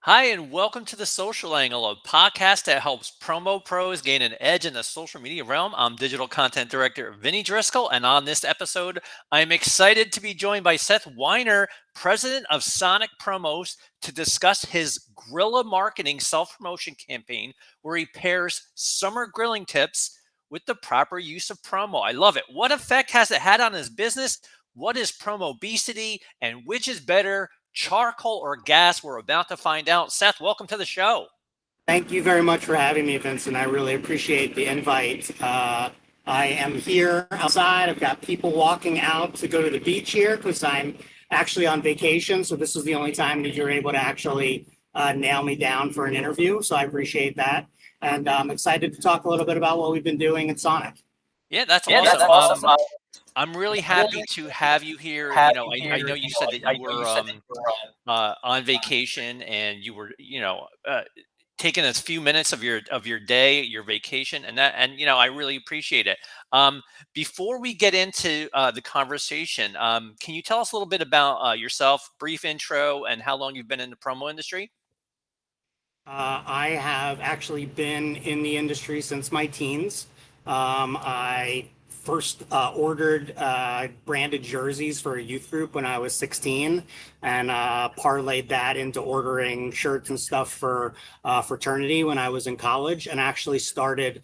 Hi, and welcome to the Social Angle, a podcast that helps promo pros gain an edge in the social media realm. I'm digital content director Vinnie Driscoll, and on this episode, I'm excited to be joined by Seth Weiner, president of Sonic Promos, to discuss his guerrilla marketing self promotion campaign where he pairs summer grilling tips with the proper use of promo. I love it. What effect has it had on his business? What is promo obesity, and which is better? Charcoal or gas? We're about to find out. Seth, welcome to the show. Thank you very much for having me, Vincent. I really appreciate the invite. I am here outside. I've got people walking out to go to the beach here because I'm actually on vacation. So this is the only time that you're able to actually nail me down for an interview. So I appreciate that. And I'm excited to talk a little bit about what we've been doing at Sonic. Yeah, that's Yeah, that's awesome. awesome. I'm really happy to have you here. I know you said that you were on vacation and you were, taking a few minutes of your day, your vacation, and I really appreciate it. Um, Before we get into the conversation, can you tell us a little bit about yourself, brief intro, and how long you've been in the promo industry? I have actually been in the industry since my teens. I first ordered branded jerseys for a youth group when I was 16 and parlayed that into ordering shirts and stuff for fraternity when I was in college, and actually started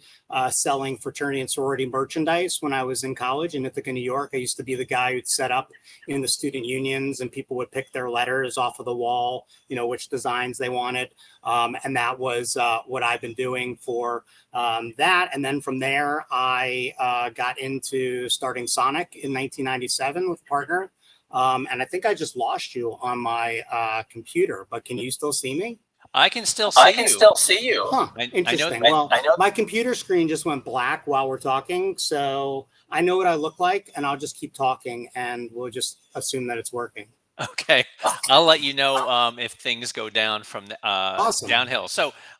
selling fraternity and sorority merchandise when I was in college in Ithaca, New York. I used to be the guy who'd set up in the student unions and people would pick their letters off of the wall, which designs they wanted. And that was what I've been doing for that. And then from there, I got into starting Sonic in 1997 with a partner. And I think I just lost you on my computer, but can you still see me? I can still I see can you. still see you. Huh. I know. Interesting. Well, I know my computer screen just went black while we're talking. So I know what I look like, and I'll just keep talking and we'll just assume that it's working. Okay, I'll let you know if things go down from Awesome. downhill.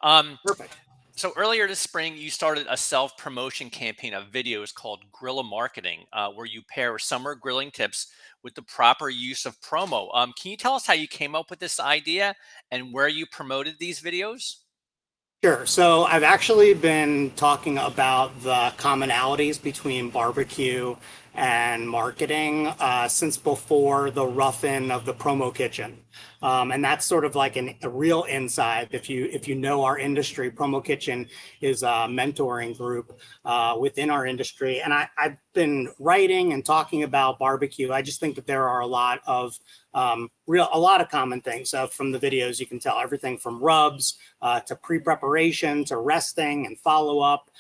Um, Perfect. So earlier this spring, you started a self-promotion campaign of videos called Guerrilla Marketing, where you pair summer grilling tips with the proper use of promo. Can you tell us how you came up with this idea and where you promoted these videos? Sure. So I've actually been talking about the commonalities between barbecue and marketing since before the rough-in of the promo kitchen. And that's sort of like a real insight. If you know our industry, Promo Kitchen is a mentoring group within our industry. And I've been writing and talking about barbecue. I just think that there are a lot of a lot of common things from the videos. You can tell everything from rubs to pre-preparation to resting and follow-up.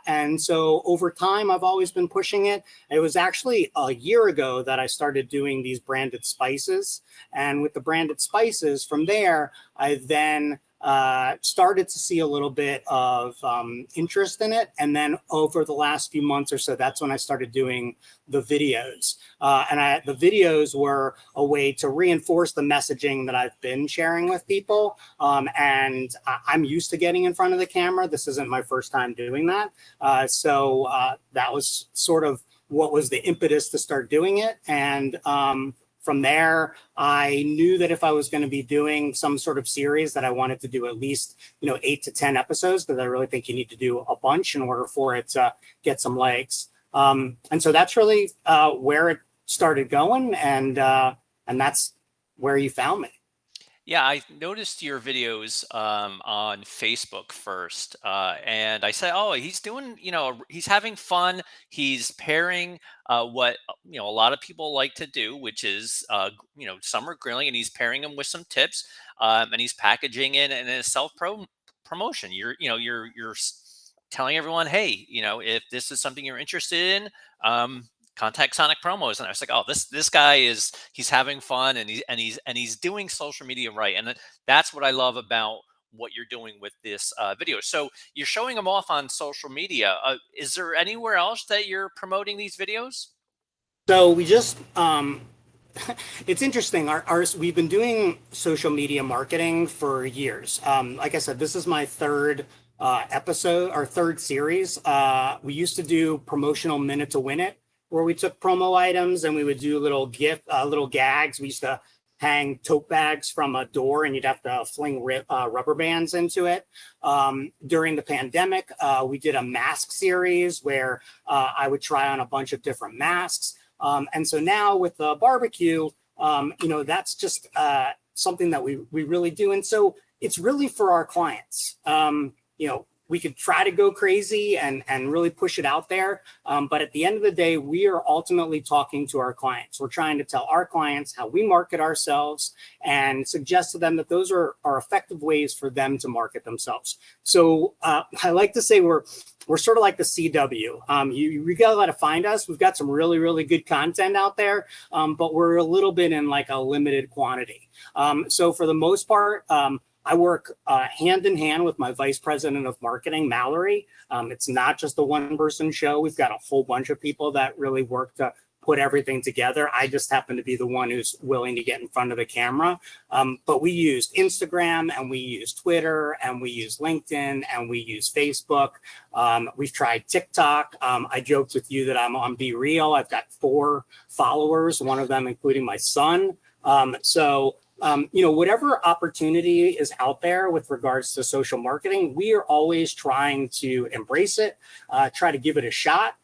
And so over time, I've always been pushing it. It was actually a year ago that I started doing these branded spices. And with the branded spices, from there, I then started to see a little bit of interest in it. And then over the last few months or so, that's when I started doing the videos. The videos were a way to reinforce the messaging that I've been sharing with people. I'm used to getting in front of the camera. This isn't my first time doing that. So that was sort of what was the impetus to start doing it. And from there, I knew that if I was going to be doing some sort of series, that I wanted to do at least 8 to 10 episodes, because I really think you need to do a bunch in order for it to get some legs. And so that's really where it started going, and that's where you found me. Yeah, I noticed your videos on Facebook first, and I said, "Oh, he's doing, he's having fun. He's pairing what a lot of people like to do, which is, summer grilling, and he's pairing them with some tips, and he's packaging it in a promotion. You're telling everyone, hey, if this is something you're interested in." Contact Sonic Promos, and I was like, "Oh, this guy he's having fun, and he's doing social media right." And that's what I love about what you're doing with this video. So you're showing them off on social media. Is there anywhere else that you're promoting these videos? So we just it's interesting. Our we've been doing social media marketing for years. Like I said, this is my third episode, our third series. We used to do promotional minute to win it, where we took promo items and we would do little little gags. We used to hang tote bags from a door and you'd have to fling rubber bands into it. During the pandemic, we did a mask series where I would try on a bunch of different masks. And so now with the barbecue, that's just something that we really do. And so it's really for our clients. We could try to go crazy and really push it out there. But at the end of the day, we are ultimately talking to our clients. We're trying to tell our clients how we market ourselves and suggest to them that those are effective ways for them to market themselves. So I like to say we're sort of like the CW. You got to find us. We've got some really, really good content out there, but we're a little bit in like a limited quantity. So for the most part, I work hand in hand with my vice president of marketing, Mallory. It's not just a one-person show. We've got a whole bunch of people that really work to put everything together. I just happen to be the one who's willing to get in front of the camera. But we use Instagram and we use Twitter and we use LinkedIn and we use Facebook. We've tried TikTok. I joked with you that I'm on Be Real. I've got 4 followers, one of them including my son. Whatever opportunity is out there with regards to social marketing, we are always trying to embrace it, try to give it a shot,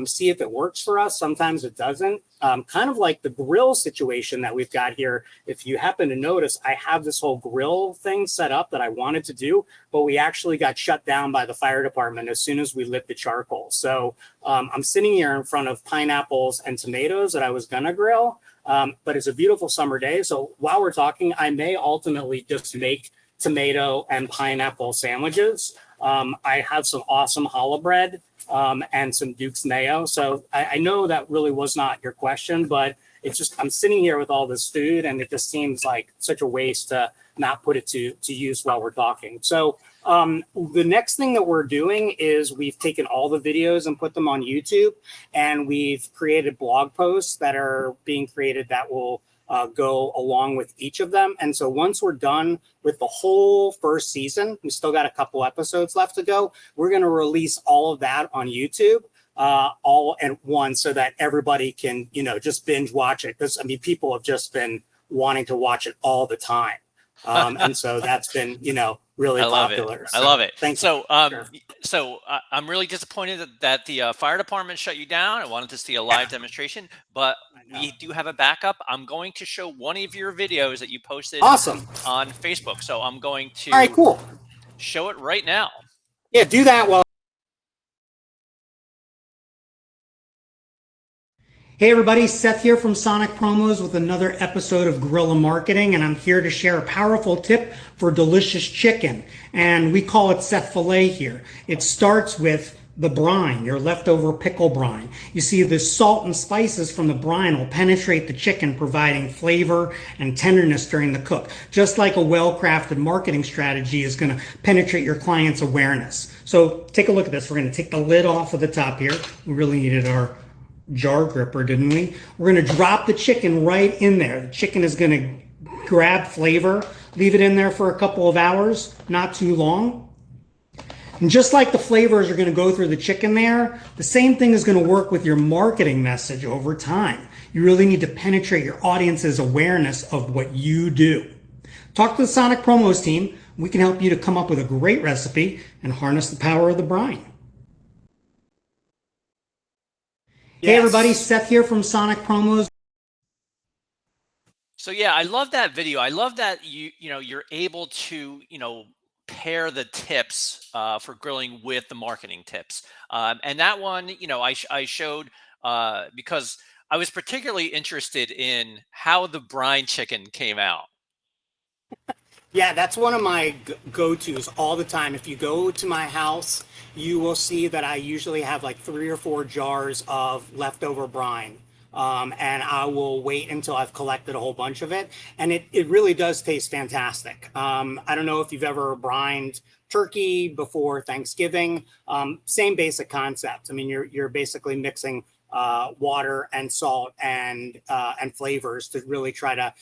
see if it works for us. Sometimes it doesn't. Kind of like the grill situation that we've got here. If you happen to notice, I have this whole grill thing set up that I wanted to do, but we actually got shut down by the fire department as soon as we lit the charcoal. So I'm sitting here in front of pineapples and tomatoes that I was gonna grill. But it's a beautiful summer day. So while we're talking, I may ultimately just make tomato and pineapple sandwiches. I have some awesome challah bread and some Duke's mayo. So I know that really was not your question, but it's just I'm sitting here with all this food and it just seems like such a waste to not put it to use while we're talking. So the next thing that we're doing is we've taken all the videos and put them on YouTube, and we've created blog posts that are being created that will go along with each of them. And so once we're done with the whole first season, we still got a couple episodes left to go. We're going to release all of that on YouTube all at once so that everybody can, just binge watch it. Because, people have just been wanting to watch it all the time. And so that's been, really popular. I love it. Thank so, you. So I'm really disappointed that the fire department shut you down. I wanted to see a live demonstration, but we do have a backup. I'm going to show one of your videos that you posted Awesome. on Facebook. So I'm going to All right, cool. Show it right now. Yeah, do that while. Hey everybody, Seth here from Sonic Promos with another episode of Guerrilla Marketing, and I'm here to share a powerful tip for delicious chicken. And we call it Seth Filet here. It starts with the brine, your leftover pickle brine. You see, the salt and spices from the brine will penetrate the chicken, providing flavor and tenderness during the cook. Just like a well-crafted marketing strategy is going to penetrate your client's awareness. So take a look at this. We're going to take the lid off of the top here. We really needed our jar gripper, didn't we? We're going to drop the chicken right in there. The chicken is going to grab flavor. Leave it in there for a couple of hours, not too long. And just like the flavors are going to go through the chicken there, the same thing is going to work with your marketing message over time. You really need to penetrate your audience's awareness of what you do. Talk to the Sonic Promos team. We can help you to come up with a great recipe and harness the power of the brine. Yes. Hey everybody, Seth here from Sonic Promos. So yeah, I love that video. I love that you're able to pair the tips for grilling with the marketing tips. And that one, I showed because I was particularly interested in how the brine chicken came out. Yeah, that's one of my go-tos all the time. If you go to my house, you will see that I usually have like 3 or 4 jars of leftover brine. And I will wait until I've collected a whole bunch of it. And it really does taste fantastic. I don't know if you've ever brined turkey before Thanksgiving. Same basic concept. I mean, you're basically mixing water and salt and flavors to really try to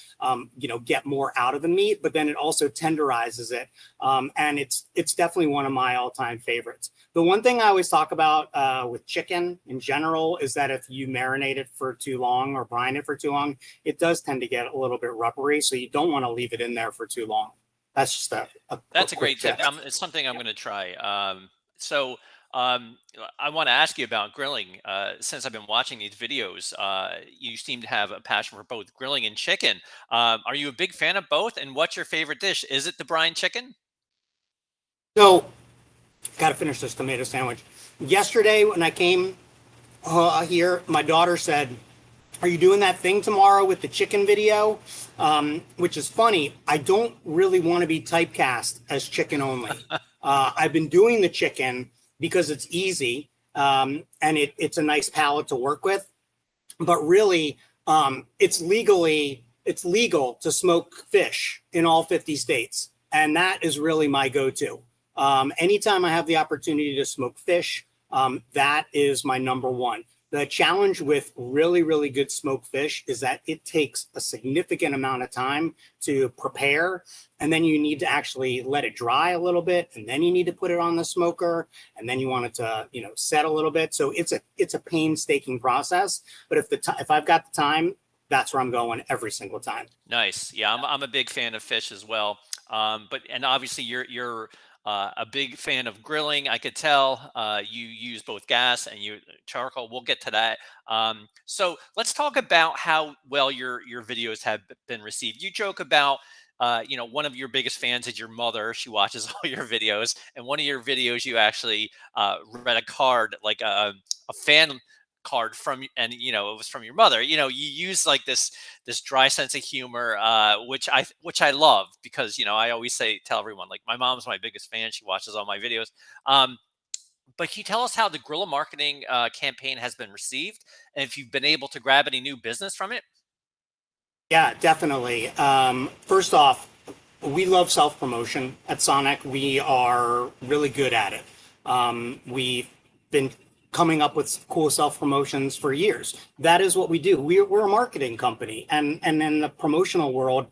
get more out of the meat, but then it also tenderizes it, and it's definitely one of my all-time favorites. The one thing I always talk about with chicken in general is that if you marinate it for too long or brine it for too long, it does tend to get a little bit rubbery, so you don't want to leave it in there for too long. That's just a That's a quick great tip. tip. It's something I'm going to try. So um, I want to ask you about grilling. Since I've been watching these videos, you seem to have a passion for both grilling and chicken. Are you a big fan of both? And what's your favorite dish? Is it the brine chicken? So, got to finish this tomato sandwich. Yesterday, when I came here, my daughter said, "Are you doing that thing tomorrow with the chicken video?" Which is funny. I don't really want to be typecast as chicken only. I've been doing the chicken because it's easy, and it's a nice palate to work with. But really, it's legal to smoke fish in all 50 states, and that is really my go-to. Anytime I have the opportunity to smoke fish, that is my number one. The challenge with really, really good smoked fish is that it takes a significant amount of time to prepare. And then you need to actually let it dry a little bit. And then you need to put it on the smoker. And then you want it to, set a little bit. So it's a painstaking process. But if I've got the time, that's where I'm going every single time. Nice. Yeah, I'm a big fan of fish as well. But and obviously you're a big fan of grilling. I could tell you use both gas and you charcoal. We'll get to that. So let's talk about how well your videos have been received. You joke about one of your biggest fans is your mother. She watches all your videos, and one of your videos you actually read a card like a fan card from and it was from your mother. You use like this dry sense of humor, which I love because I always tell everyone like my mom's my biggest fan. She watches all my videos. um, but can you tell us how the guerrilla marketing campaign has been received, and if you've been able to grab any new business from it? Yeah, definitely. First off, we love self promotion at Sonic. We are really good at it. We've been coming up with cool self promotions for years. That is what we do. We're a marketing company, and in the promotional world,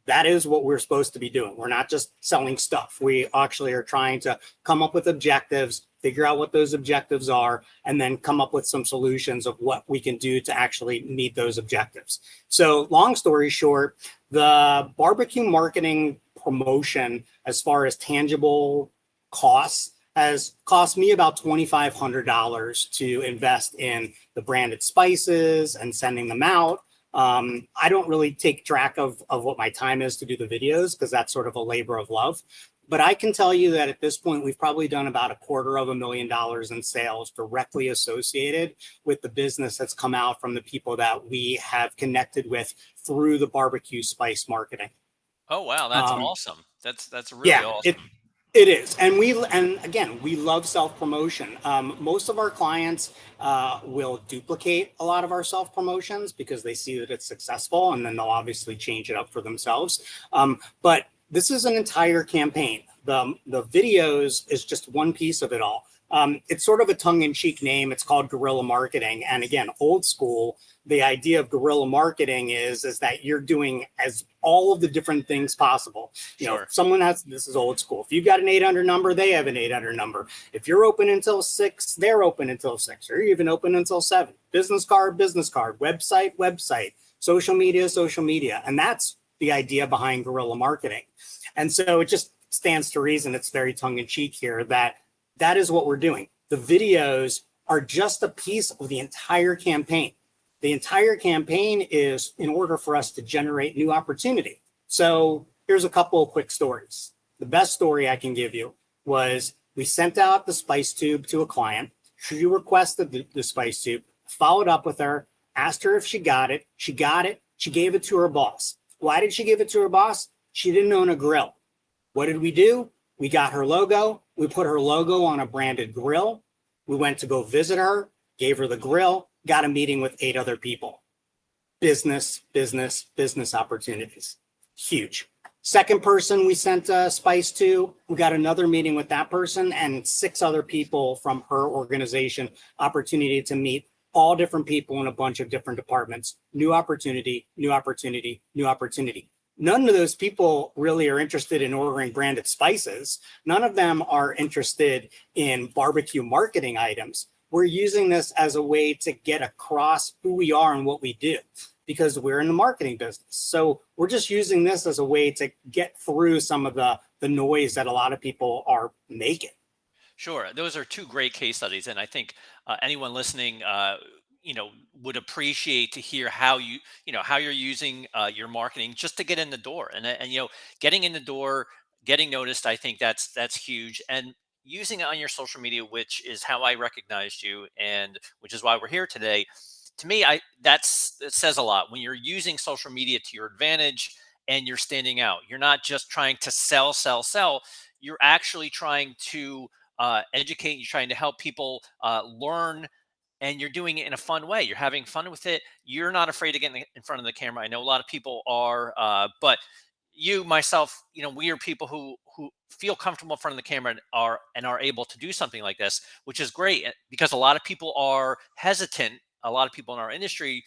that is what we're supposed to be doing. We're not just selling stuff. We actually are trying to come up with objectives, figure out what those objectives are, and then come up with some solutions of what we can do to actually meet those objectives. So, long story short, the barbecue marketing promotion, as far as tangible costs, has cost me about $2,500 to invest in the branded spices and sending them out. I don't really take track of what my time is to do the videos because that's sort of a labor of love. But I can tell you that at this point, we've probably done about $250,000 in sales directly associated with the business that's come out from the people that we have connected with through the barbecue spice marketing. Oh wow, that's Um, awesome. That's really yeah, it awesome. it is, and again, we love self promotion. Most of our clients will duplicate a lot of our self promotions because they see that it's successful, and then they'll obviously change it up for themselves. But this is an entire campaign. The videos is just one piece of it all. It's sort of a tongue in cheek name. It's called guerrilla marketing, and again, old school. The idea of guerrilla marketing is that you're doing as all of the different things possible. Sure. Someone has, this is old school. If you've got an 800 number, they have an 800 number. If you're open until 6, they're open until 6, or even open until 7. Business card, website, social media, social media. And that's the idea behind guerrilla marketing. And so it just stands to reason, it's very tongue in cheek here, that is what we're doing. The videos are just a piece of the entire campaign. The entire campaign is in order for us to generate new opportunity. So here's a couple of quick stories. The best story I can give you was we sent out the spice tube to a client. She requested the spice tube, followed up with her, asked her if she got it. She got it. She gave it to her boss. Why did she give it to her boss? She didn't own a grill. What did we do? We got her logo. We put her logo on a branded grill. We went to go visit her, gave her the grill, got a meeting with 8 other people. Business opportunities. Huge. Second person we sent spice to, we got another meeting with that person and 6 other people from her organization, opportunity to meet all different people in a bunch of different departments. New opportunity, new opportunity, new opportunity. None of those people really are interested in ordering branded spices. None of them are interested in barbecue marketing items. We're using this as a way to get across who we are and what we do because we're in the marketing business. So we're just using this as a way to get through some of the noise that a lot of people are making. Sure, those are two great case studies, and I think anyone listening, would appreciate to hear how how you're using your marketing just to get in the door, and getting in the door, getting noticed. I think that's huge, and using it on your social media, which is how I recognized you, and which is why we're here today. To me, that says a lot when you're using social media to your advantage and you're standing out. You're not just trying to sell, sell, sell. You're actually trying to educate. You're trying to help people learn, and you're doing it in a fun way. You're having fun with it. You're not afraid to get in front of the camera. I know a lot of people are, but you, myself, we are people who feel comfortable in front of the camera and are able to do something like this, which is great because a lot of people are hesitant. A lot of people in our industry,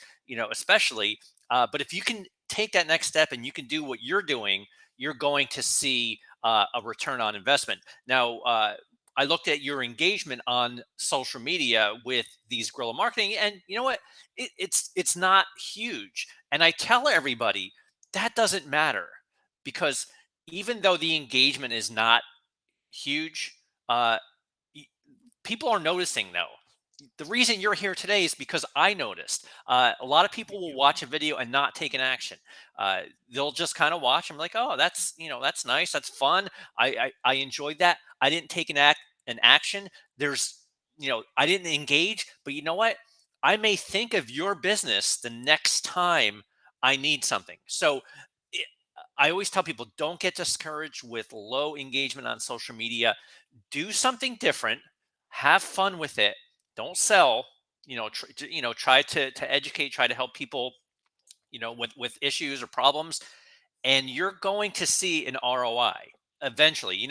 especially. But if you can take that next step and you can do what you're doing, you're going to see a return on investment. Now, I looked at your engagement on social media with these guerrilla marketing, and you know what? It's not huge. And I tell everybody that doesn't matter because even though the engagement is not huge, uh, y- people are noticing though. The reason you're here today is because I noticed. A lot of people will watch a video and not take an action. They'll just kind of watch. I'm like, oh, that's nice, that's fun. I enjoyed that. I didn't take an action. I didn't engage, but you know what? I may think of your business the next time I need something. So it, I always tell people don't get discouraged with low engagement on social media. Do something different. Have fun with it. Don't sell. Try to educate. Try to help people. With issues or problems, and you're going to see an ROI eventually.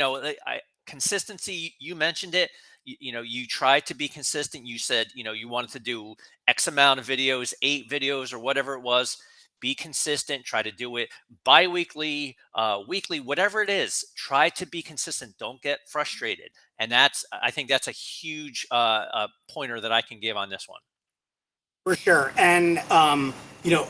Consistency. You mentioned it. You tried to be consistent. You said you wanted to do X amount of videos, 8 videos or whatever it was. Be consistent. Try to do it bi-weekly, weekly, whatever it is. Try to be consistent. Don't get frustrated. And I think that's a huge pointer that I can give on this one. For sure. And, you know,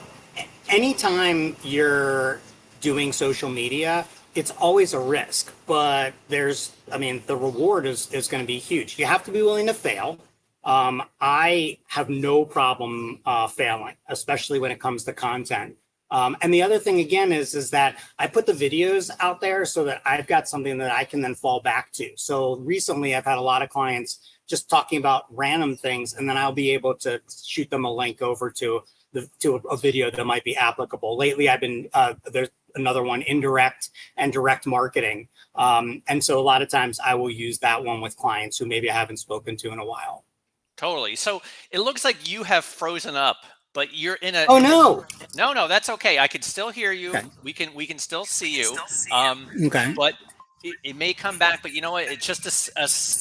anytime you're doing social media, it's always a risk, but the reward is going to be huge. You have to be willing to fail. I have no problem failing, especially when it comes to content. And the other thing again is that I put the videos out there so that I've got something that I can then fall back to. So recently, I've had a lot of clients just talking about random things, and then I'll be able to shoot them a link over to a video that might be applicable. Lately, I've been there's another one, indirect and direct marketing, and so a lot of times I will use that one with clients who maybe I haven't spoken to in a while. Totally. So it looks like you have frozen up, but you're in a Oh in a no. no, no, that's okay. I can still hear you. Okay. We can still see you. Um, Okay. but it may come back. But you know what? It's just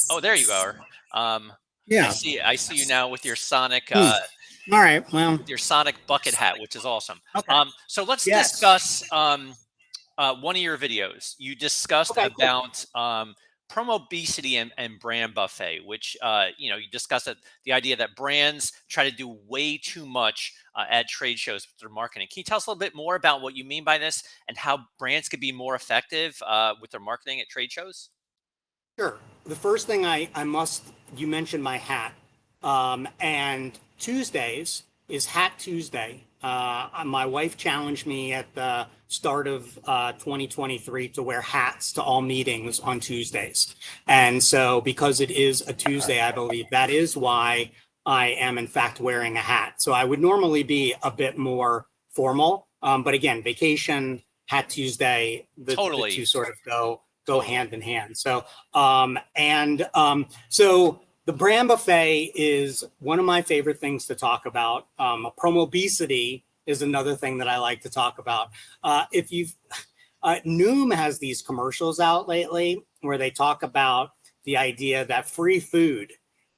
oh, there you are. Um, Yeah. I see you now Hmm. All right. Well. with your Sonic bucket hat, which is awesome. Okay. So let's Yes. discuss one of your videos. You discussed Okay. Cool. about promo obesity and brand buffet, which you discussed that the idea that brands try to do way too much at trade shows with their marketing. Can you tell us a little bit more about what you mean by this and how brands could be more effective with their marketing at trade shows? Sure. The first thing you mentioned my hat. And Tuesdays is Hat Tuesday. My wife challenged me at the start of 2023 to wear hats to all meetings on Tuesdays. And so, because it is a Tuesday, I believe that is why I am, in fact, wearing a hat. So, I would normally be a bit more formal. But again, vacation, Hat Tuesday, the two Totally, sort of go totally. hand in hand. So the brand buffet is one of my favorite things to talk about. Promobesity is another thing that I like to talk about. If you've Noom has these commercials out lately where they talk about the idea that free food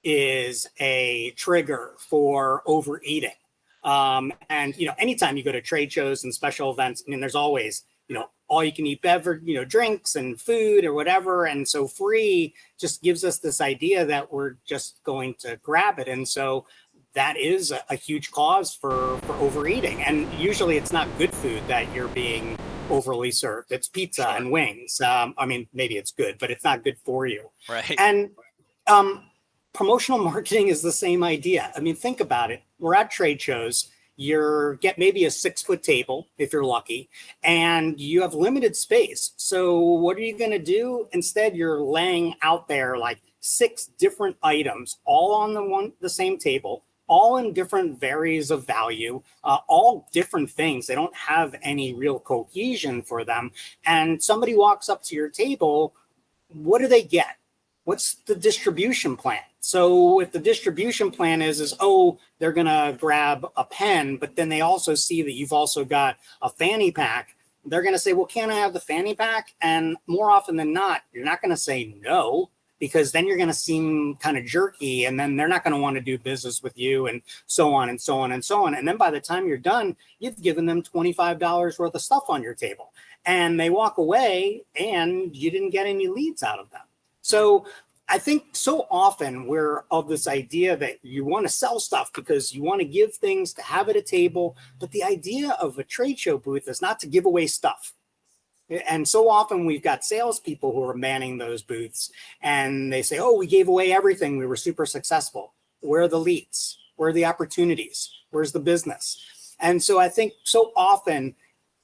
is a trigger for overeating. And anytime you go to trade shows and special events, I mean, there's always all you can eat beverage, drinks and food or whatever. And so free just gives us this idea that we're just going to grab it. And so that is a huge cause for overeating. And usually it's not good food that you're being overly served. It's pizza Sure. and wings. I mean, maybe it's good, but it's not good for you. Right. And um, promotional marketing is the same idea. I mean, think about it. We're at trade shows. You get maybe a 6-foot table if you're lucky, and you have limited space. So what are you going to do? Instead, you're laying out there like 6 different items, all on the same table, all in different varies of value, all different things. They don't have any real cohesion for them. And somebody walks up to your table, what do they get? What's the distribution plan? So if the distribution plan is oh, they're going to grab a pen, but then they also see that you've also got a fanny pack, they're going to say, well, can I have the fanny pack? And more often than not, you're not going to say no, because then you're going to seem kind of jerky, and then they're not going to want to do business with you, and so on and so on and so on. And then by the time you're done, you've given them $25 worth of stuff on your table, and they walk away and you didn't get any leads out of them. So I think so often we're of this idea that you want to sell stuff because you want to give things to have at a table. But the idea of a trade show booth is not to give away stuff. And so often we've got salespeople who are manning those booths, and they say, oh, we gave away everything. We were super successful. Where are the leads? Where are the opportunities? Where's the business? And so I think so often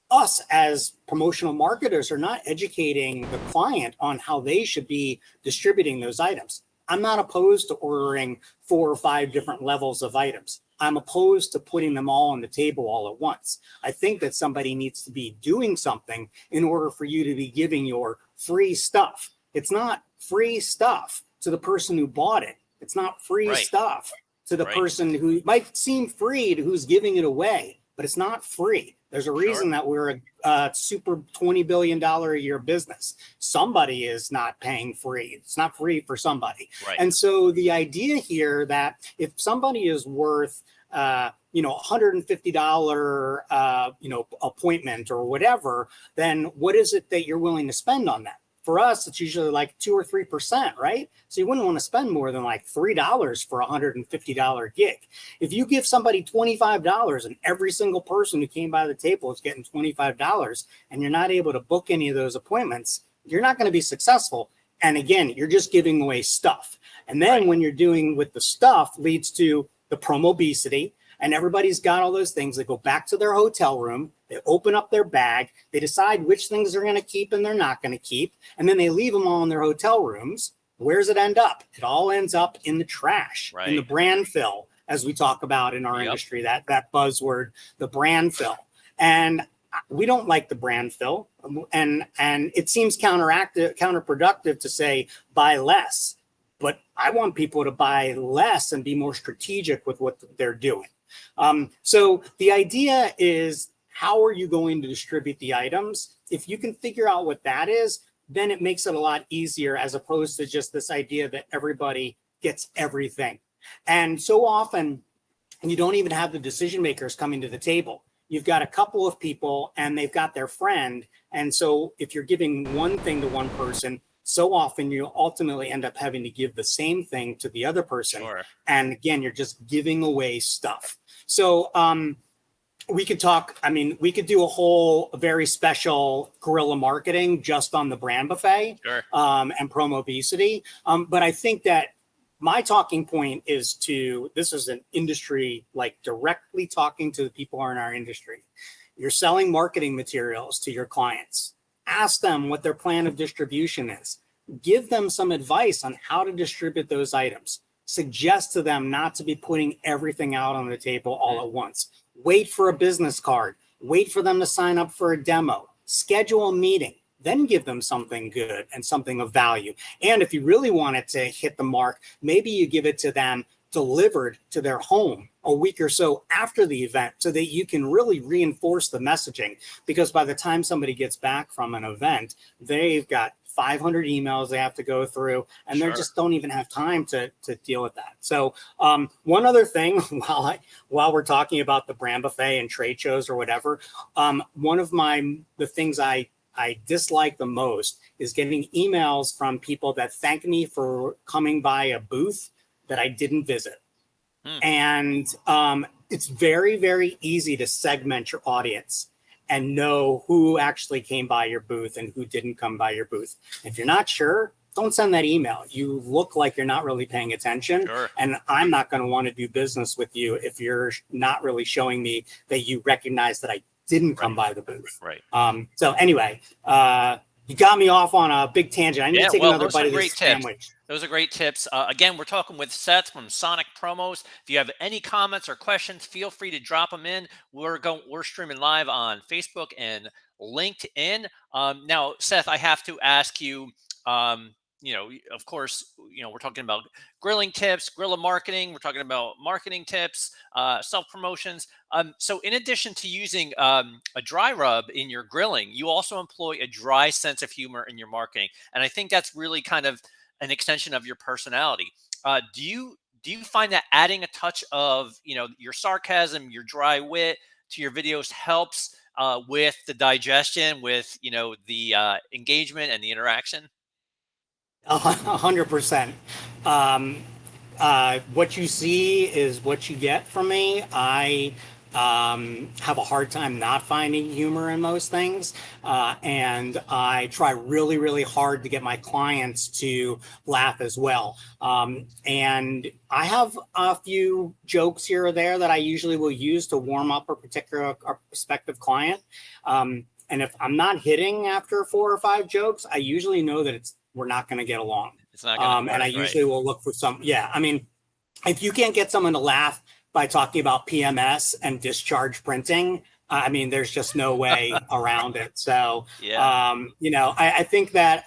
us as promotional marketers are not educating the client on how they should be distributing those items. I'm not opposed to ordering 4 or 5 different levels of items. I'm opposed to putting them all on the table all at once. I think that somebody needs to be doing something in order for you to be giving your free stuff. It's not free stuff to the person who bought it. It's not free stuff to the person who might seem free to who's giving it away, but it's not free. There's a reason that we're a super $20 billion a year business. Somebody is not paying free. It's not free for somebody. Right. And so the idea here that if somebody is worth, $150, appointment or whatever, then what is it that you're willing to spend on that? For us, it's usually like 2 or 3%, right? So you wouldn't want to spend more than like $3 for a $150 gig. If you give somebody $25 and every single person who came by the table is getting $25 and you're not able to book any of those appointments, you're not going to be successful. And again, you're just giving away stuff. And then when you're doing with the stuff leads to the promobesity, and everybody's got all those things. They go back to their hotel room, they open up their bag, they decide which things they're going to keep and they're not going to keep, and then they leave them all in their hotel rooms. Where does it end up? It all ends up in the trash, in the brand fill, as we talk about in our industry, that buzzword, the brand fill. And we don't like the brand fill, and it seems counterproductive to say buy less, but I want people to buy less and be more strategic with what they're doing. So the idea is, how are you going to distribute the items? If you can figure out what that is, then it makes it a lot easier, as opposed to just this idea that everybody gets everything. And so often you don't even have the decision makers coming to the table. You've got a couple of people and they've got their friend. And so if you're giving one thing to one person, so often you ultimately end up having to give the same thing to the other person. And again, you're just giving away stuff. So we could talk, we could do a very special guerrilla marketing just on the brand buffet and promobesity. But I think that my talking point is this is an industry, like directly talking to the people in our industry. You're selling marketing materials to your clients. Ask them what their plan of distribution is. Give them some advice on how to distribute those items. Suggest to them not to be putting everything out on the table all at once. Wait for a business card. Wait for them to sign up for a demo. Schedule a meeting. Then give them something good and something of value. And if you really want it to hit the mark, maybe you give it to them delivered to their home a week or so after the event, so that you can really reinforce the messaging. Because by the time somebody gets back from an event, they've got 500 emails they have to go through, and they Sure. just don't even have time to deal with that. So one other thing, while we're talking about the brand buffet and trade shows or whatever, one of the things I dislike the most is getting emails from people that thank me for coming by a booth that I didn't visit. Hmm. And it's very, very easy to segment your audience and know who actually came by your booth and who didn't come by your booth. If you're not sure, don't send that email. You look like you're not really paying attention, Sure. and I'm not going to want to do business with you if you're not really showing me that you recognize that I didn't Right. come by the booth. Right. So anyway, you got me off on a big tangent. I need to Yeah, take well, another those are bite of great this tips. sandwich. Those are great tips. Again, we're talking with Seth from Sonic Promos. If you have any comments or questions, feel free to drop them in. We're streaming live on Facebook and LinkedIn. Now, Seth, I have to ask you. Of course, we're talking about grilling tips, guerrilla marketing. We're talking about marketing tips, self promotions. So, in addition to using a dry rub in your grilling, you also employ a dry sense of humor in your marketing. And I think that's really kind of an extension of your personality. Do you find that adding a touch of your sarcasm, your dry wit to your videos helps with the digestion, with the engagement and the interaction? 100%. Um, what you see is what you get from me. I have a hard time not finding humor in most things. And I try really, really hard to get my clients to laugh as well. And I have a few jokes here or there that I usually will use to warm up a particular or prospective client. And if I'm not hitting after 4 or 5 jokes, I usually know that we're not going to get along. It's not going to And work, I right? usually will look for some. Yeah, I mean, if you can't get someone to laugh by talking about PMS and discharge printing, I mean, there's just no way around it. So, Yeah, I think that,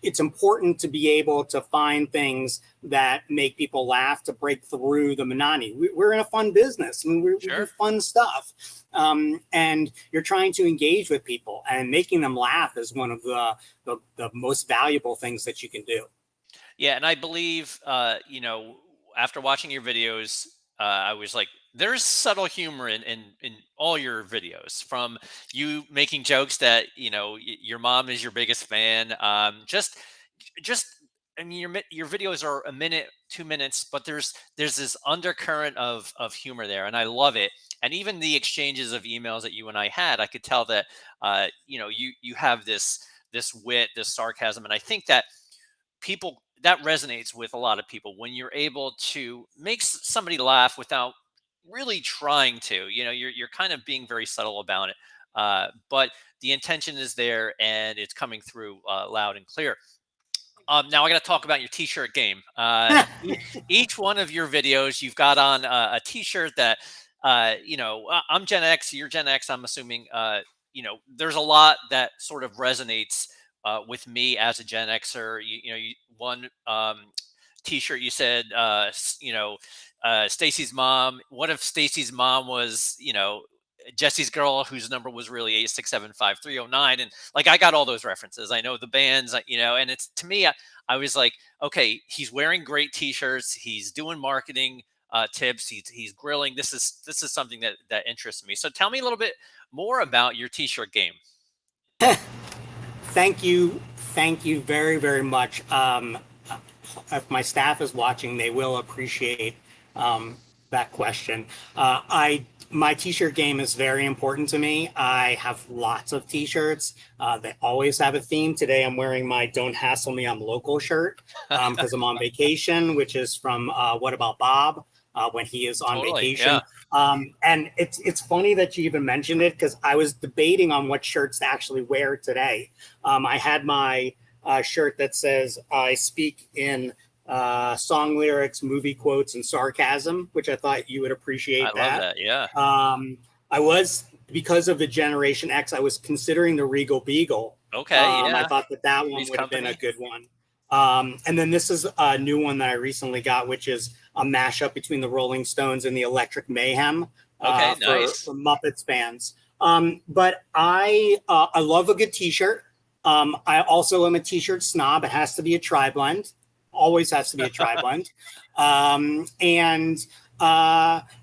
it's important to be able to find things that make people laugh to break through the monotony. We're in a fun business. I mean, we do sure. fun stuff. And you're trying to engage with people, and making them laugh is one of the most valuable things that you can do. Yeah, and I believe, after watching your videos, I was like, there's subtle humor in all your videos. From you making jokes that your mom is your biggest fan. Just I mean, your videos are a minute, 2 minutes, but there's this undercurrent of humor there, and I love it. And even the exchanges of emails that you and I had, I could tell that you have this wit, this sarcasm, and I think that people that resonates with a lot of people when you're able to make somebody laugh without really trying to. You're kind of being very subtle about it, but the intention is there and it's coming through loud and clear. Now I got to talk about your T-shirt game. Each one of your videos, you've got on a T-shirt that, I'm Gen X, you're Gen X. I'm assuming, there's a lot that sort of resonates with me as a Gen Xer. One T-shirt you said, Stacy's mom. What if Stacy's mom was, Jesse's girl, whose number was really 8675309, and like I got all those references. I know the bands, and it's to me, I was like, okay, he's wearing great T-shirts, he's doing marketing tips, he's grilling. This is something that interests me. So tell me a little bit more about your T-shirt game. Thank you very, very much. If my staff is watching, they will appreciate that question. My t-shirt game is very important to me. I have lots of t-shirts. They always have a theme. Today I'm wearing my "Don't Hassle Me, I'm Local" shirt because I'm on vacation, which is from What About Bob when he is on Totally, yeah. vacation. And it's funny that you even mentioned it because I was debating on what shirts to actually wear today. I had my shirt that says "I speak in song lyrics, movie quotes, and sarcasm," which I thought you would I appreciate love that. that. Yeah. I was, because of the Generation X, I was considering the Regal Beagle. Okay. I Yeah. thought that one Three's would have been a Company. good one. And then this is a new one that I recently got, which is a mashup between the Rolling Stones and the Electric Mayhem Okay. for Nice. Muppets fans. But I love a good T-shirt. I also am a t-shirt snob. It has to be a tri-blend. Always has to be a tri-blend. And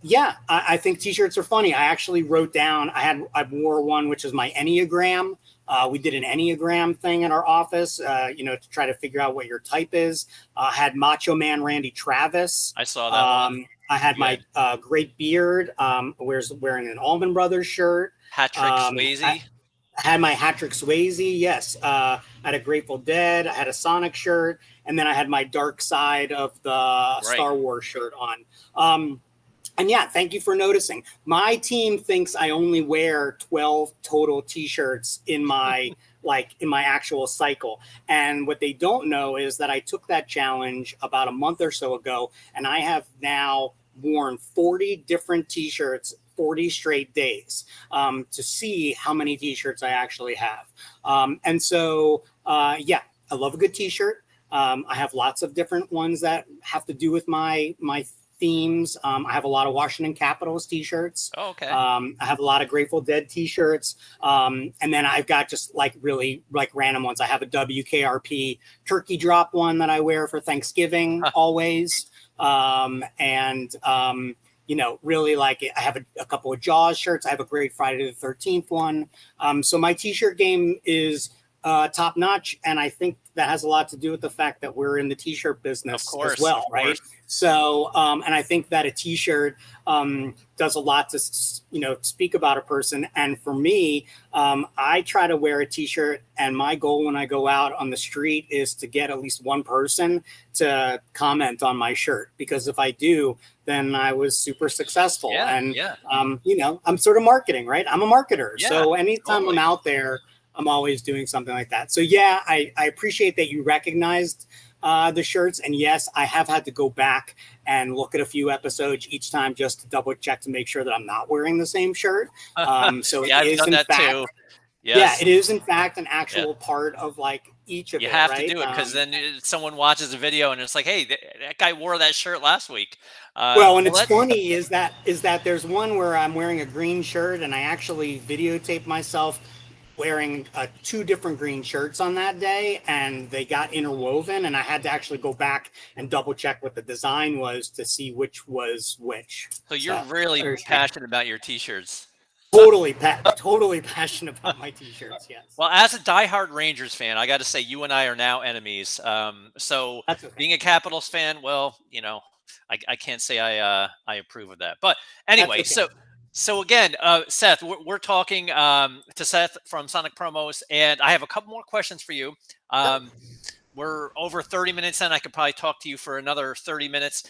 yeah, I think t-shirts are funny. I actually wrote down, I wore one, which is my Enneagram. We did an Enneagram thing in our office, to try to figure out what your type is. I had Macho Man Randy Travis. I saw that one. I had my Good. great beard, wearing an Allman Brothers shirt. Patrick I Swayze. had my Patrick Swayze, yes. I had a Grateful Dead. I had a Sonic shirt, and then I had my Dark Side of the Right. Star Wars shirt on. And yeah, thank you for noticing. My team thinks I only wear 12 total t-shirts in my actual cycle. And what they don't know is that I took that challenge about a month or so ago, and I have now worn 40 different t-shirts 40 straight days, to see how many t-shirts I actually have. And so yeah, I love a good t-shirt. I have lots of different ones that have to do with my themes. I have a lot of Washington Capitals t-shirts. Oh, okay. I have a lot of Grateful Dead t-shirts. And then I've got just like really like random ones. I have a WKRP turkey drop one that I wear for Thanksgiving always. And really like it. I have a couple of Jaws shirts. I have a great Friday the 13th one. So my t-shirt game is top notch. And I think that has a lot to do with the fact that we're in the t-shirt Of business as course. well, Of right? course. So, and I think that a t-shirt does a lot to, speak about a person. And for me, I try to wear a t-shirt, and my goal when I go out on the street is to get at least one person to comment on my shirt. Because if I do, then I was super successful. Yeah. And, Yeah. I'm sort of marketing, right? I'm a marketer. Yeah. So anytime I'm Totally. out there, I'm always doing something like that. So yeah, I appreciate that you recognized the shirts. And yes, I have had to go back and look at a few episodes each time just to double check to make sure that I'm not wearing the same shirt. So it Yeah, I've is done in that fact, too. yeah, Yes. it is in fact an Yeah. actual part of like each of You it, have to right? do it because then someone watches a video and it's like, hey, that guy wore that shirt last week. Well, and Well, it's let's. funny is that there's one where I'm wearing a green shirt, and I actually videotaped myself wearing two different green shirts on that day, and they got interwoven, and I had to actually go back and double check what the design was to see which was which. So you're So really there's that. passionate about your t-shirts. Totally passionate about my t-shirts. Yes, Well, as a diehard Rangers fan, I got to say you and I are now enemies. So that's okay. being a Capitals fan, well, I can't say I approve of that. But That's anyway, okay. so again, Seth, we're talking to Seth from Sonic Promos, and I have a couple more questions for you. Sure. Um, we're over 30 minutes in. I could probably talk to you for another 30 minutes.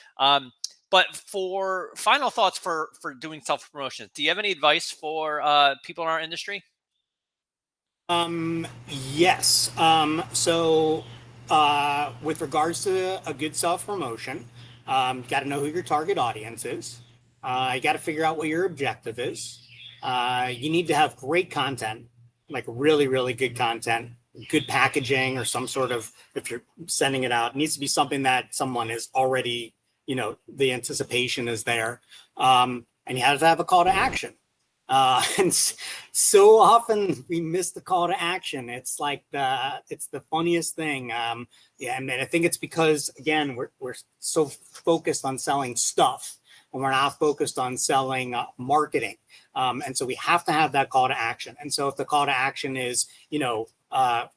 But for final thoughts for doing self promotion, do you have any advice for people in our industry? Yes. With regards to a good self promotion, got to know who your target audience is. You got to figure out what your objective is. You need to have great content, like really, really good content, good packaging, or some sort of, if you're sending it out, it needs to be something that someone is already, the anticipation is there. And you have to have a call to action. And so often we miss the call to action. It's the funniest thing. Yeah, and I think it's because again we're so focused on selling stuff, and we're not focused on selling marketing. And so we have to have that call to action. And so if the call to action is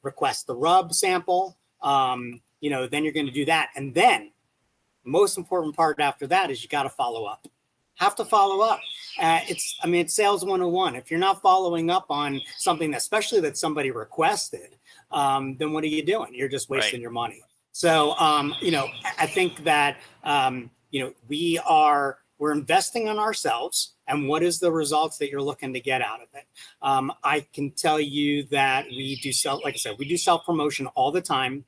request the rub sample, then you're going to do that, and then most important part after that is you got to follow up. Have to follow up. It's sales 101. If you're not following up on something, especially that somebody requested, then what are you doing? You're just Right. wasting your money. So, I think that, we're investing in ourselves, and what is the results that you're looking to get out of it? I can tell you that like I said, we do self promotion all the time.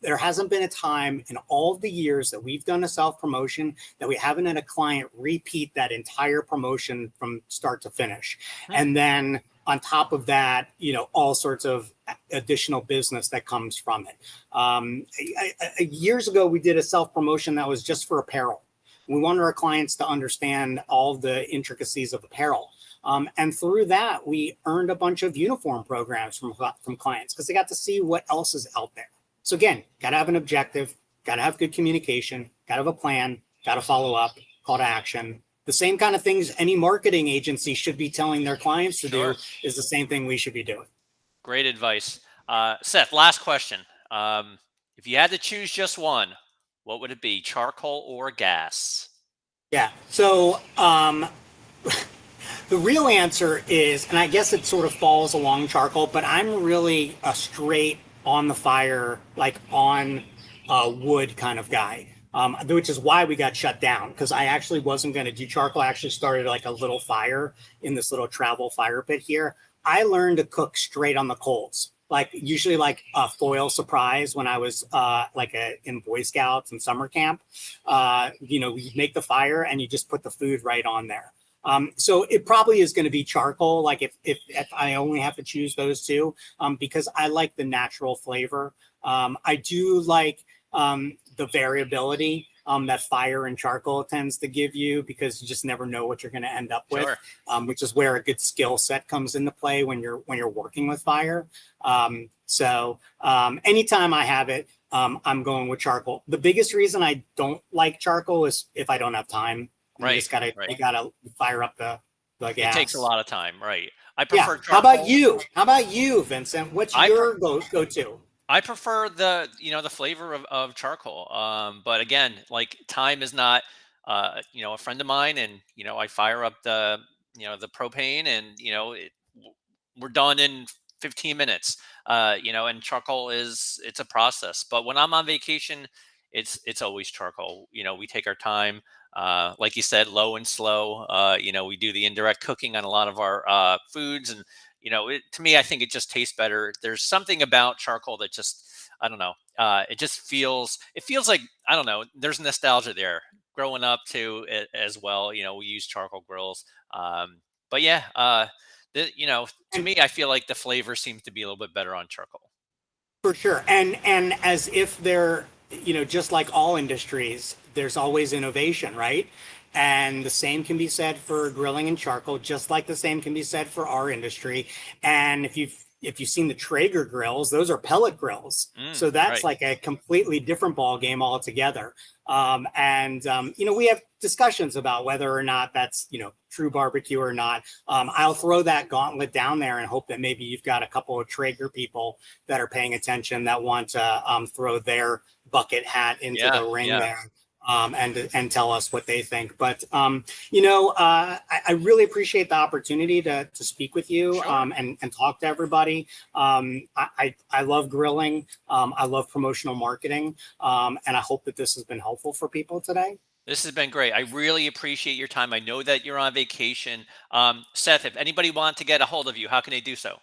There hasn't been a time in all of the years that we've done a self promotion that we haven't had a client repeat that entire promotion from start to finish. Hmm. And then on top of that, all sorts of additional business that comes from it. Years ago, we did a self promotion that was just for apparel. We wanted our clients to understand all the intricacies of apparel. And through that, we earned a bunch of uniform programs from clients because they got to see what else is out there. So again, got to have an objective, got to have good communication, got to have a plan, got to follow up, call to action. The same kind of things any marketing agency should be telling their clients to do Sure. is the same thing we should be doing. Great advice. Seth, last question. Um, if you had to choose just one, what would it be? Charcoal or gas? Yeah. So the real answer is, and I guess it sort of falls along charcoal, but I'm really a straight on the fire, like on wood kind of guy. Which is why we got shut down because I actually wasn't going to do charcoal. I actually started like a little fire in this little travel fire pit here. I learned to cook straight on the coals, like usually like a foil surprise when I was in Boy Scouts and summer camp. You make the fire and you just put the food right on there. So it probably is going to be charcoal, like if I only have to choose those two, because I like the natural flavor. I do like the variability that fire and charcoal tends to give you because you just never know what you're going to end up with, Sure. which is where a good skill set comes into play when you're working with fire. Anytime I have it, I'm going with charcoal. The biggest reason I don't like charcoal is if I don't have time. You Right. just gotta Right. you gotta fire up the It takes a gas. lot of time. Right. I Yeah. prefer How about charcoal. you? How about you, Vincent? What's I pre- your go to? I prefer the flavor of charcoal. But again, like time is not a friend of mine, and I fire up the propane, and we're done in 15 minutes. And charcoal it's a process. But when I'm on vacation, it's always charcoal. We take our time. Like you said, low and slow. We do the indirect cooking on a lot of our foods, and to me, I think it just tastes better. There's something about charcoal that just, I don't know. It feels like, I don't know. There's nostalgia there. Growing up too, as well. We use charcoal grills. But yeah, to And me, I feel like the flavor seems to be a little bit better on charcoal. For sure. And as if they're, just like all industries, there's always innovation, right? And the same can be said for grilling and charcoal, just like the same can be said for our industry. And if you've seen the Traeger grills, those are pellet grills. So that's Right. like a completely different ball game altogether. We have discussions about whether or not that's, true barbecue or not. I'll throw that gauntlet down there and hope that maybe you've got a couple of Traeger people that are paying attention that want to throw their bucket hat into Yeah. the ring Yeah. there. And tell us what they think. But I really appreciate the opportunity to speak with you Sure. and talk to everybody. I love grilling. I love promotional marketing, and I hope that this has been helpful for people today. This has been great. I really appreciate your time. I know that you're on vacation. Seth, if anybody wants to get a hold of you, how can they do so?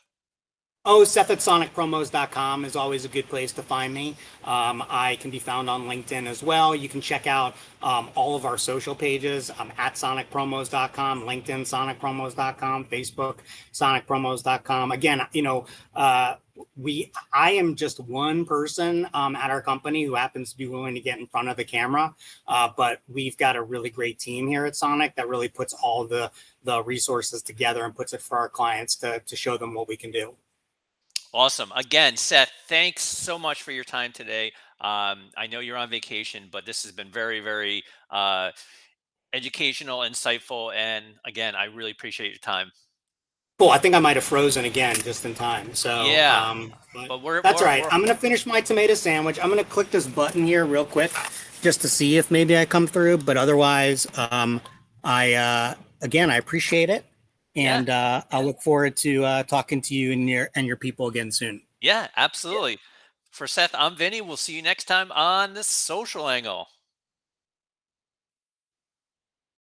Oh, Seth at sonicpromos.com is always a good place to find me. I can be found on LinkedIn as well. You can check out all of our social pages at sonicpromos.com, LinkedIn sonicpromos.com, Facebook sonicpromos.com. Again, I am just one person at our company who happens to be willing to get in front of the camera, but we've got a really great team here at Sonic that really puts all the resources together and puts it for our clients to show them what we can do. Awesome. Again, Seth, thanks so much for your time today. I know you're on vacation, but this has been very, very educational, insightful, and again, I really appreciate your time. Cool. I think I might have frozen again just in time. So, Yeah, but but we're that's all we're right. we're I'm gonna finish my tomato sandwich. I'm gonna click this button here real quick just to see if maybe I come through. But otherwise, I again I appreciate it, yeah, and I'll look forward to talking to you and your people again soon. yeah, absolutely. For Seth, I'm Vinny. We'll see you next time on the social angle.